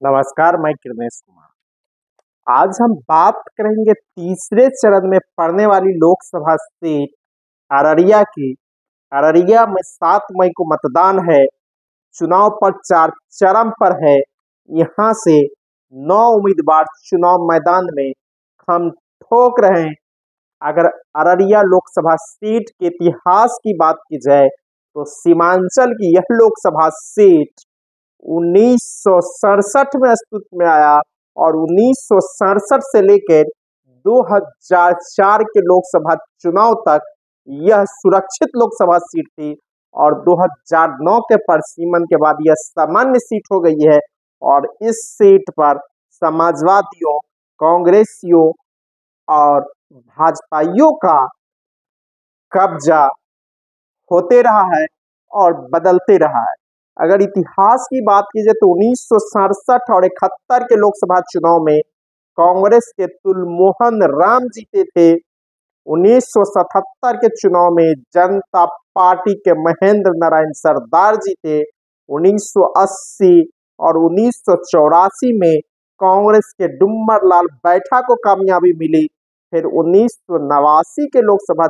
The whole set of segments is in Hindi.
नमस्कार, मैं कृष्णेश कुमार। आज हम बात करेंगे तीसरे चरण में पड़ने वाली लोकसभा सीट अररिया की। अररिया में 7 मई को मतदान है। चुनाव प्रचार चरम पर है। यहाँ से 9 उम्मीदवार चुनाव मैदान में हम ठोक रहे हैं। अगर अररिया लोकसभा सीट के इतिहास की बात की जाए तो सीमांचल की यह लोकसभा सीट 1967 में अस्तित्व में आया और 1967 से लेकर 2004 के लोकसभा चुनाव तक यह सुरक्षित लोकसभा सीट थी और 2009 के परिसीमन के बाद यह सामान्य सीट हो गई है और इस सीट पर समाजवादियों, कांग्रेसियों और भाजपाइयों का कब्जा होते रहा है और बदलते रहा है। अगर इतिहास की बात की जाए तो 1967 और 71 के लोकसभा चुनाव में कांग्रेस के तुलमोहन राम जीते थे। 1977 के चुनाव में जनता पार्टी के महेंद्र नारायण सरदार जीते। 1980 और 1984 में कांग्रेस के डुम्मरलाल बैठा को कामयाबी मिली। फिर 1989 के लोकसभा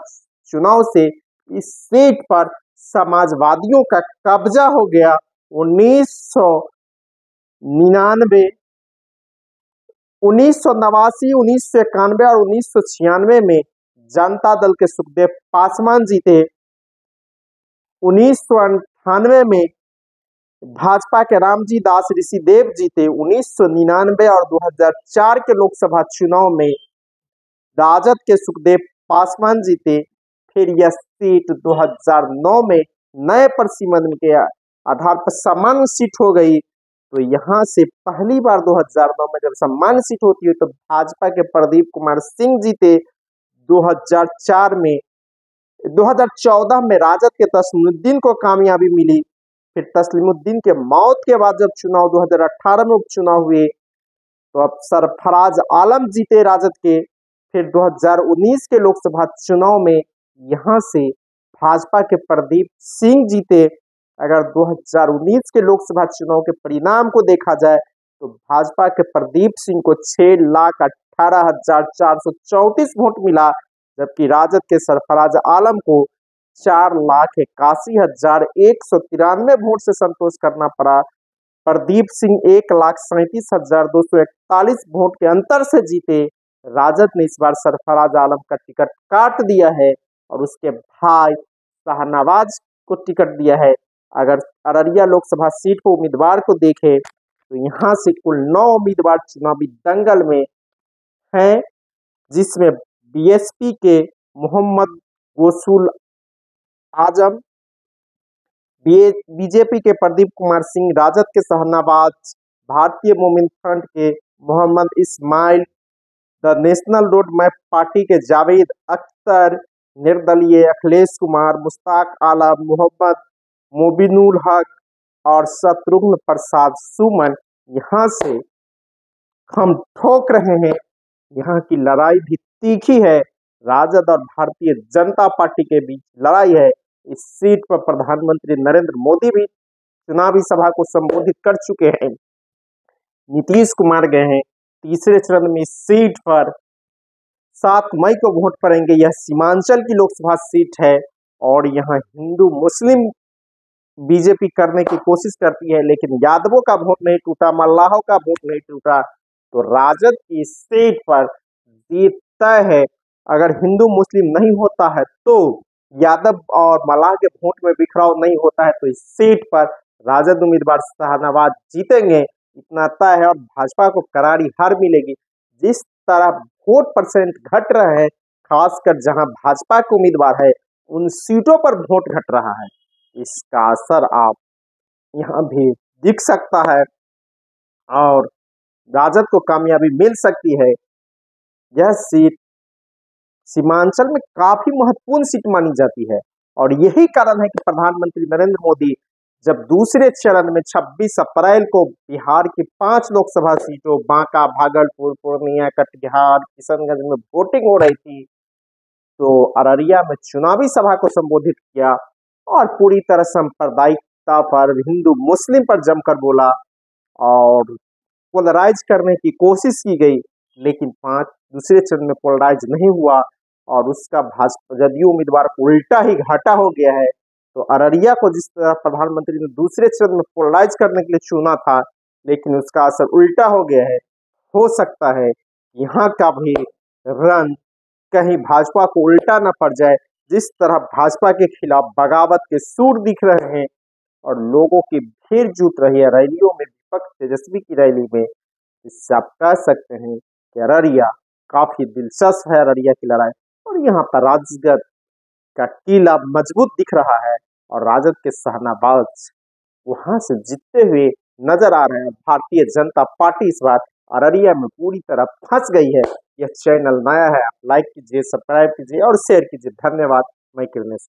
चुनाव से इस सीट पर समाजवादियों का कब्जा हो गया। 1999, 1989, 1991 और 1996 में जनता दल के सुखदेव पासवान जीते। 1998 में भाजपा के रामजी दास ऋषिदेव जीते। 1999 और 2004 के लोकसभा चुनाव में राजद के सुखदेव पासवान जीते। फिर यह सीट 2009 में नए परिसीमन के आधार पर सामान्य सीट हो गई। तो यहाँ से पहली बार 2009 में जब सामान्य सीट होती है तो भाजपा के प्रदीप कुमार सिंह जीते। 2004 में 2014 में राजद के तस्लीमुद्दीन को कामयाबी मिली। फिर तस्लीमुद्दीन के मौत के बाद जब चुनाव 2018 में उपचुनाव हुए तो अब सरफराज आलम जीते राजद के। फिर 2019 के लोकसभा चुनाव में यहाँ से भाजपा के प्रदीप सिंह जीते। अगर 2019 के लोकसभा चुनाव के परिणाम को देखा जाए तो भाजपा के प्रदीप सिंह को 6,18,434 वोट मिला, जबकि राजद के सरफराज आलम को 4,81,193 वोट से संतोष करना पड़ा। प्रदीप सिंह 1,37,241 वोट के अंतर से जीते। राजद ने इस बार सरफराज आलम का टिकट काट दिया है और उसके भाई शाहनवाज को टिकट दिया है। अगर अररिया लोकसभा सीट को उम्मीदवार को देखें तो यहाँ से कुल 9 उम्मीदवार चुनावी दंगल में हैं, जिसमें बीएसपी के मोहम्मद गोसुल आजम, बीजेपी के प्रदीप कुमार सिंह, राजद के शाहनवाज, भारतीय मोमिन फ्रंट के Mohammad Ismail, the national road map party के जावेद अख्तर, निर्दलीय अखिलेश कुमार, मुश्ताक आलम, मोहम्मद मोबिनुल हक और शत्रुघ्न प्रसाद सुमन यहाँ से हम ठोक रहे हैं। यहाँ की लड़ाई भी तीखी है। राजद और भारतीय जनता पार्टी के बीच लड़ाई है। इस सीट पर प्रधानमंत्री नरेंद्र मोदी भी चुनावी सभा को संबोधित कर चुके हैं। नीतीश कुमार गए हैं। तीसरे चरण में इस सीट पर 7 मई को वोट पड़ेंगे। यह सीमांचल की लोकसभा सीट है और यहाँ हिंदू मुस्लिम बीजेपी करने की कोशिश करती है, लेकिन यादवों का वोट नहीं टूटा, मल्लाहों का वोट नहीं टूटा, तो राजद की सीट पर जीत तय है। अगर हिंदू मुस्लिम नहीं होता है तो यादव और मल्लाह के वोट में बिखराव नहीं होता है तो इस सीट पर राजद उम्मीदवार शाहनवाज जीतेंगे, इतना तय है। और भाजपा को करारी हार मिलेगी। जिस तरह वोट परसेंट घट रहा है, खासकर जहां भाजपा के उम्मीदवार है उन सीटों पर वोट घट रहा है, इसका असर आप यहाँ भी दिख सकता है और राजद को कामयाबी मिल सकती है। यह सीट सीमांचल में काफी महत्वपूर्ण सीट मानी जाती है और यही कारण है कि प्रधानमंत्री नरेंद्र मोदी जब दूसरे चरण में 26 अप्रैल को बिहार की 5 लोकसभा सीटों बांका, भागलपुर, पूर्णिया, कटिहार, किशनगंज में वोटिंग हो रही थी तो अररिया में चुनावी सभा को संबोधित किया और पूरी तरह सांप्रदायिकता पर, हिंदू मुस्लिम पर जमकर बोला और पोलराइज करने की कोशिश की गई, लेकिन दूसरे चरण में पोलराइज नहीं हुआ और उसका भाजपा जदयू उम्मीदवार को उल्टा ही घाटा हो गया है। तो अररिया को जिस तरह प्रधानमंत्री ने दूसरे चरण में पोलराइज करने के लिए चुना था, लेकिन उसका असर उल्टा हो गया है। हो सकता है यहाँ का भी रन कहीं भाजपा को उल्टा न पड़ जाए। जिस तरह भाजपा के खिलाफ बगावत के सूर दिख रहे हैं और लोगों की भीड़ जुट रही है रैलियों में, विपक्ष तेजस्वी की रैली में, इससे आप कह सकते हैं कि अररिया काफी दिलचस्प है। अररिया की लड़ाई और यहाँ पर राजगढ़ का किला मजबूत दिख रहा है और राजद के शहनाबाज वहां से जीतते हुए नजर आ रहे हैं। भारतीय जनता पार्टी इस बार अररिया में पूरी तरह फंस गई है। यह चैनल नया है, आप लाइक कीजिए, सब्सक्राइब कीजिए और शेयर कीजिए। धन्यवाद। मैं किरणेश।